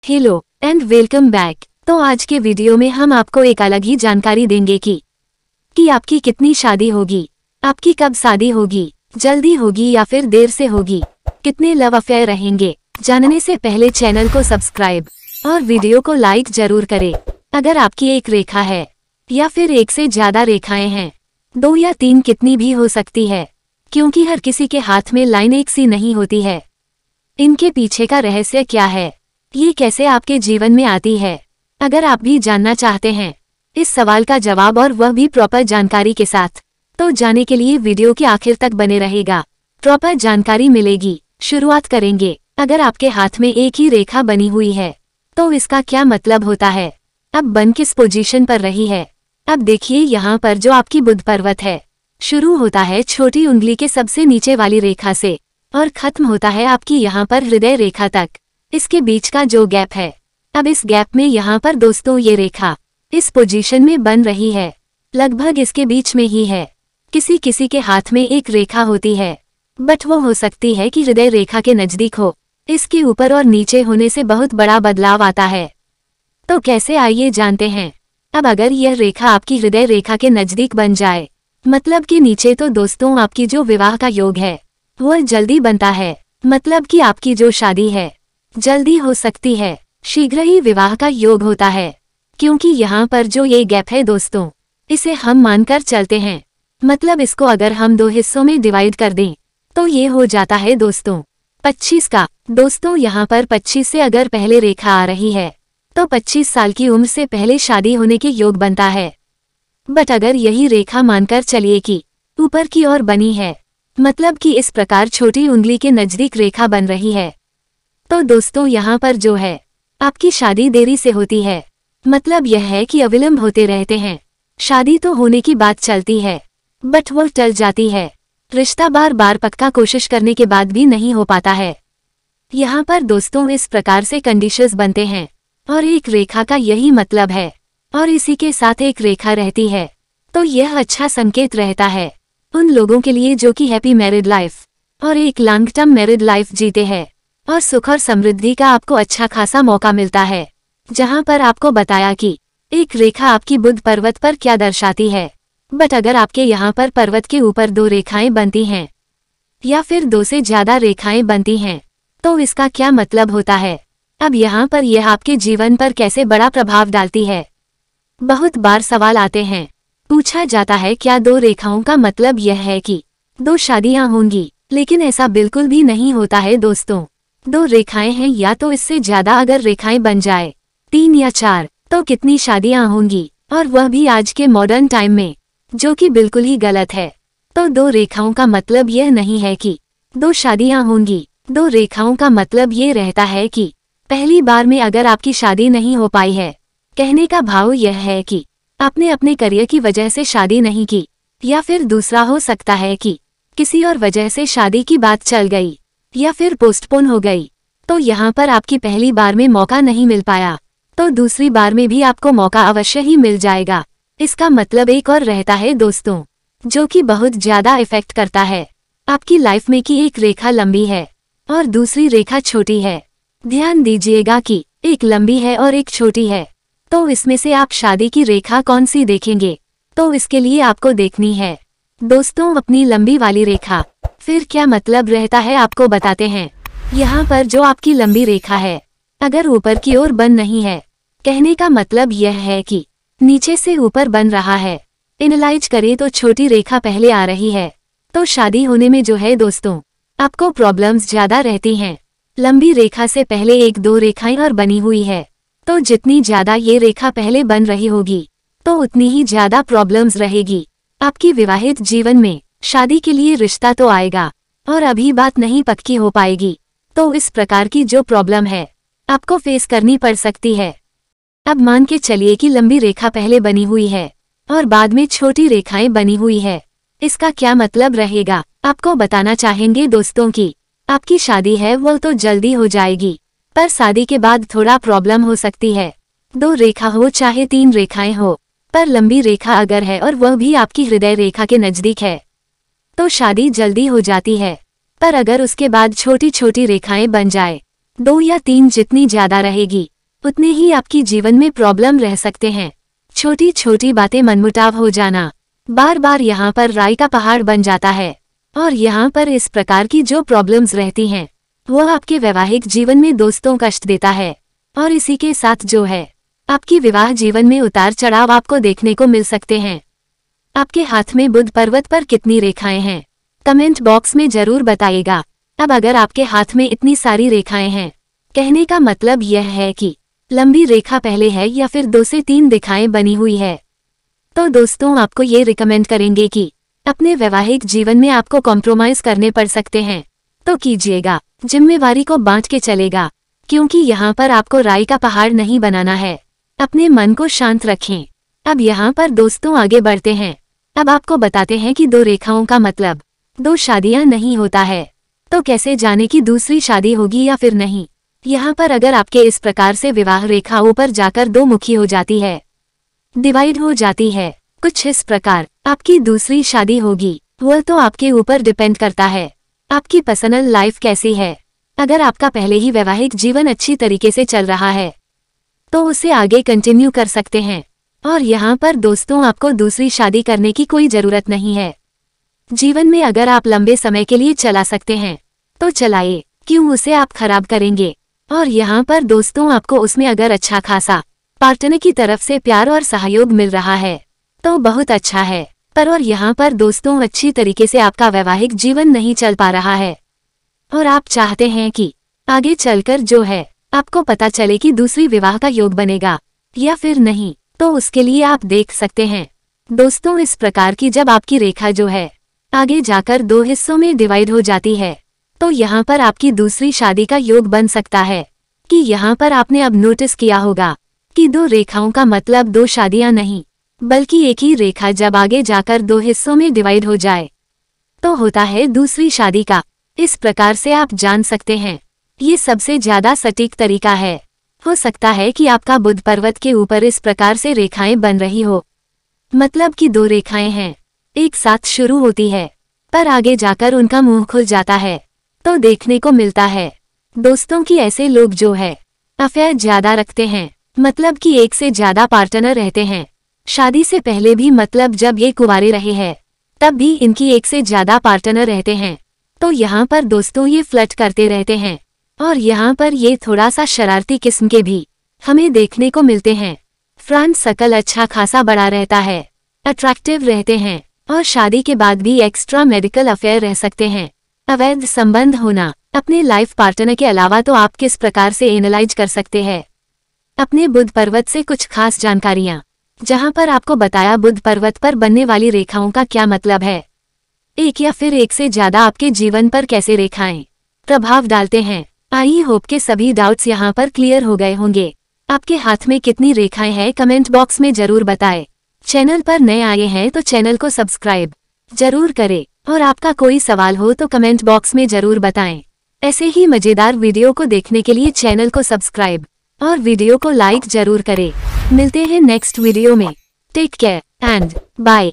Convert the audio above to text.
Hello and welcome back. तो आज के वीडियो में हम आपको एक अलग ही जानकारी देंगे कि आपकी कितनी शादी होगी, आपकी कब शादी होगी, जल्दी होगी या फिर देर से होगी, कितने लव अफेयर रहेंगे। जानने से पहले चैनल को सब्सक्राइब और वीडियो को लाइक जरूर करें। अगर आपकी एक रेखा है या फिर एक से ज्यादा रेखाएं हैं, 2 या 3 कितनी भी हो सकती है, क्योंकि हर किसी के हाथ में लाइन एक सी नहीं होती है। इनके पीछे का रहस्य क्या है, ये कैसे आपके जीवन में आती है, अगर आप भी जानना चाहते हैं इस सवाल का जवाब और वह भी प्रॉपर जानकारी के साथ, तो जानने के लिए वीडियो के आखिर तक बने रहेगा। प्रॉपर जानकारी मिलेगी। शुरुआत करेंगे। अगर आपके हाथ में एक ही रेखा बनी हुई है तो इसका क्या मतलब होता है, अब बन किस पोजीशन पर रही है। अब देखिए यहाँ पर जो आपकी बुध पर्वत है, शुरू होता है छोटी उंगली के सबसे नीचे वाली रेखा से और खत्म होता है आपकी यहाँ पर हृदय रेखा तक। इसके बीच का जो गैप है, अब इस गैप में यहाँ पर दोस्तों ये रेखा इस पोजीशन में बन रही है, लगभग इसके बीच में ही है। किसी किसी के हाथ में एक रेखा होती है, बट वो हो सकती है कि हृदय रेखा के नजदीक हो। इसके ऊपर और नीचे होने से बहुत बड़ा बदलाव आता है। तो कैसे, आइए जानते हैं। अब अगर यह रेखा आपकी हृदय रेखा के नजदीक बन जाए, मतलब कि नीचे, तो दोस्तों आपकी जो विवाह का योग है वह जल्दी बनता है। मतलब कि आपकी जो शादी है जल्दी हो सकती है, शीघ्र ही विवाह का योग होता है। क्योंकि यहाँ पर जो ये गैप है दोस्तों, इसे हम मानकर चलते हैं। मतलब इसको अगर हम 2 हिस्सों में डिवाइड कर दें तो ये हो जाता है दोस्तों 25 का। दोस्तों यहाँ पर 25 से अगर पहले रेखा आ रही है तो 25 साल की उम्र से पहले शादी होने के योग बनता है। बट अगर यही रेखा मानकर चलिए कि ऊपर की ओर बनी है, मतलब कि इस प्रकार छोटी उंगली के नजदीक रेखा बन रही है, तो दोस्तों यहाँ पर जो है आपकी शादी देरी से होती है। मतलब यह है कि अविलंब होते रहते हैं। शादी तो होने की बात चलती है बट वह टल जाती है। रिश्ता बार बार पक्का कोशिश करने के बाद भी नहीं हो पाता है। यहाँ पर दोस्तों इस प्रकार से कंडीशंस बनते हैं और एक रेखा का यही मतलब है, और इसी के साथ एक रेखा रहती है तो यह अच्छा संकेत रहता है उन लोगों के लिए जो कि हैप्पी मैरिड लाइफ और एक लॉन्ग टर्म मैरिड लाइफ जीते हैं, और सुख और समृद्धि का आपको अच्छा खासा मौका मिलता है। जहां पर आपको बताया कि एक रेखा आपकी बुध पर्वत पर क्या दर्शाती है। बट अगर आपके यहाँ पर पर्वत के ऊपर 2 रेखाएं बनती हैं या फिर 2 से ज्यादा रेखाएं बनती हैं, तो इसका क्या मतलब होता है। अब यहाँ पर यह आपके जीवन पर कैसे बड़ा प्रभाव डालती है। बहुत बार सवाल आते हैं, पूछा जाता है क्या 2 रेखाओं का मतलब यह है कि 2 शादियां होंगी, लेकिन ऐसा बिल्कुल भी नहीं होता है दोस्तों। 2 रेखाएं हैं या तो इससे ज्यादा अगर रेखाएं बन जाए 3 या 4, तो कितनी शादियां होंगी, और वह भी आज के मॉडर्न टाइम में, जो कि बिल्कुल ही गलत है। तो 2 रेखाओं का मतलब यह नहीं है कि 2 शादियां होंगी। 2 रेखाओं का मतलब ये रहता है कि पहली बार में अगर आपकी शादी नहीं हो पाई है, कहने का भाव यह है कि आपने अपने करियर की वजह से शादी नहीं की, या फिर दूसरा हो सकता है कि किसी और वजह से शादी की बात चल गई या फिर पोस्टपोन हो गई। तो यहाँ पर आपकी पहली बार में मौका नहीं मिल पाया, तो दूसरी बार में भी आपको मौका अवश्य ही मिल जाएगा। इसका मतलब एक और रहता है दोस्तों, जो कि बहुत ज्यादा इफेक्ट करता है आपकी लाइफ में, कि एक रेखा लंबी है और दूसरी रेखा छोटी है। ध्यान दीजिएगा कि एक लंबी है और एक छोटी है, तो इसमें से आप शादी की रेखा कौन सी देखेंगे। तो इसके लिए आपको देखनी है दोस्तों अपनी लंबी वाली रेखा। फिर क्या मतलब रहता है आपको बताते हैं। यहाँ पर जो आपकी लंबी रेखा है, अगर ऊपर की ओर बन नहीं है, कहने का मतलब यह है कि नीचे से ऊपर बन रहा है। एनालाइज करें तो छोटी रेखा पहले आ रही है, तो शादी होने में जो है दोस्तों आपको प्रॉब्लम्स ज्यादा रहती हैं। लंबी रेखा से पहले 1-2 रेखाएं और बनी हुई है, तो जितनी ज्यादा ये रेखा पहले बन रही होगी तो उतनी ही ज्यादा प्रॉब्लम्स रहेगी आपकी विवाहित जीवन में। शादी के लिए रिश्ता तो आएगा और अभी बात नहीं पक्की हो पाएगी, तो इस प्रकार की जो प्रॉब्लम है आपको फेस करनी पड़ सकती है। अब मान के चलिए कि लंबी रेखा पहले बनी हुई है और बाद में छोटी रेखाएं बनी हुई है, इसका क्या मतलब रहेगा। आपको बताना चाहेंगे दोस्तों कि आपकी शादी है वो तो जल्दी हो जाएगी, पर शादी के बाद थोड़ा प्रॉब्लम हो सकती है। 2 रेखा हो चाहे 3 रेखाएं हो, पर लंबी रेखा अगर है और वह भी आपकी हृदय रेखा के नजदीक है, तो शादी जल्दी हो जाती है। पर अगर उसके बाद छोटी छोटी रेखाएं बन जाए, 2 या 3 जितनी ज्यादा रहेगी, उतने ही आपकी जीवन में प्रॉब्लम रह सकते हैं। छोटी छोटी बातें मनमुटाव हो जाना बार बार यहाँ पर राई का पहाड़ बन जाता है। और यहाँ पर इस प्रकार की जो प्रॉब्लम्स रहती हैं वो आपके वैवाहिक जीवन में दोस्तों कष्ट देता है। और इसी के साथ जो है आपकी विवाह जीवन में उतार चढ़ाव आपको देखने को मिल सकते हैं। आपके हाथ में बुध पर्वत पर कितनी रेखाएं हैं कमेंट बॉक्स में जरूर बताइएगा। अब अगर आपके हाथ में इतनी सारी रेखाएं हैं, कहने का मतलब यह है कि लंबी रेखा पहले है या फिर 2 से 3 रेखाएं बनी हुई है, तो दोस्तों आपको ये रिकमेंड करेंगे कि अपने वैवाहिक जीवन में आपको कॉम्प्रोमाइज करने पड़ सकते हैं, तो कीजिएगा। जिम्मेवारी को बांट के चलेगा, क्योंकि यहाँ पर आपको राई का पहाड़ नहीं बनाना है। अपने मन को शांत रखें। अब यहाँ पर दोस्तों आगे बढ़ते हैं। अब आपको बताते हैं कि 2 रेखाओं का मतलब 2 शादियां नहीं होता है, तो कैसे जाने कि दूसरी शादी होगी या फिर नहीं। यहाँ पर अगर आपके इस प्रकार से विवाह रेखा ऊपर जाकर 2 मुखी हो जाती है, डिवाइड हो जाती है, कुछ इस प्रकार आपकी दूसरी शादी होगी। वह तो आपके ऊपर डिपेंड करता है आपकी पर्सनल लाइफ कैसी है। अगर आपका पहले ही वैवाहिक जीवन अच्छी तरीके से चल रहा है तो उसे आगे कंटिन्यू कर सकते हैं। और यहाँ पर दोस्तों आपको दूसरी शादी करने की कोई जरूरत नहीं है। जीवन में अगर आप लंबे समय के लिए चला सकते हैं तो चलाइए, क्यों उसे आप खराब करेंगे। और यहाँ पर दोस्तों आपको उसमें अगर अच्छा खासा पार्टनर की तरफ से प्यार और सहयोग मिल रहा है तो बहुत अच्छा है। पर और यहाँ पर दोस्तों अच्छी तरीके से आपका वैवाहिक जीवन नहीं चल पा रहा है और आप चाहते हैं कि आगे चलकर जो है आपको पता चले कि दूसरी विवाह का योग बनेगा या फिर नहीं, तो उसके लिए आप देख सकते हैं दोस्तों इस प्रकार की जब आपकी रेखा जो है आगे जाकर 2 हिस्सों में डिवाइड हो जाती है, तो यहाँ पर आपकी दूसरी शादी का योग बन सकता है। कि यहाँ पर आपने अब नोटिस किया होगा कि 2 रेखाओं का मतलब 2 शादियां नहीं, बल्कि एक ही रेखा जब आगे जाकर 2 हिस्सों में डिवाइड हो जाए तो होता है दूसरी शादी का। इस प्रकार से आप जान सकते हैं ये सबसे ज्यादा सटीक तरीका है। हो सकता है कि आपका बुध पर्वत के ऊपर इस प्रकार से रेखाएं बन रही हो, मतलब कि 2 रेखाएं हैं, एक साथ शुरू होती है पर आगे जाकर उनका मुंह खुल जाता है। तो देखने को मिलता है दोस्तों कि ऐसे लोग जो है अफेयर ज्यादा रखते हैं, मतलब कि एक से ज्यादा पार्टनर रहते हैं। शादी से पहले भी, मतलब जब ये कुंवारे रहे हैं तब भी इनकी एक से ज्यादा पार्टनर रहते हैं। तो यहाँ पर दोस्तों ये फ्लर्ट करते रहते हैं और यहाँ पर ये थोड़ा सा शरारती किस्म के भी हमें देखने को मिलते हैं। फ्रांस शकल अच्छा खासा बड़ा रहता है, अट्रैक्टिव रहते हैं और शादी के बाद भी एक्स्ट्रा मेडिकल अफेयर रह सकते हैं। अवैध संबंध होना अपने लाइफ पार्टनर के अलावा तो आप किस प्रकार से एनालाइज कर सकते हैं अपने बुध पर्वत से कुछ खास जानकारियां, जहां पर आपको बताया बुध पर्वत पर बनने वाली रेखाओं का क्या मतलब है। एक या फिर एक से ज्यादा आपके जीवन पर कैसे रेखाएं प्रभाव डालते हैं। आई होप के सभी डाउट्स यहाँ पर क्लियर हो गए होंगे। आपके हाथ में कितनी रेखाएं हैं कमेंट बॉक्स में जरूर बताएं। चैनल पर नए आए हैं तो चैनल को सब्सक्राइब जरूर करें और आपका कोई सवाल हो तो कमेंट बॉक्स में जरूर बताएं। ऐसे ही मजेदार वीडियो को देखने के लिए चैनल को सब्सक्राइब और वीडियो को लाइक जरूर करें। मिलते हैं नेक्स्ट वीडियो में। Take care and bye.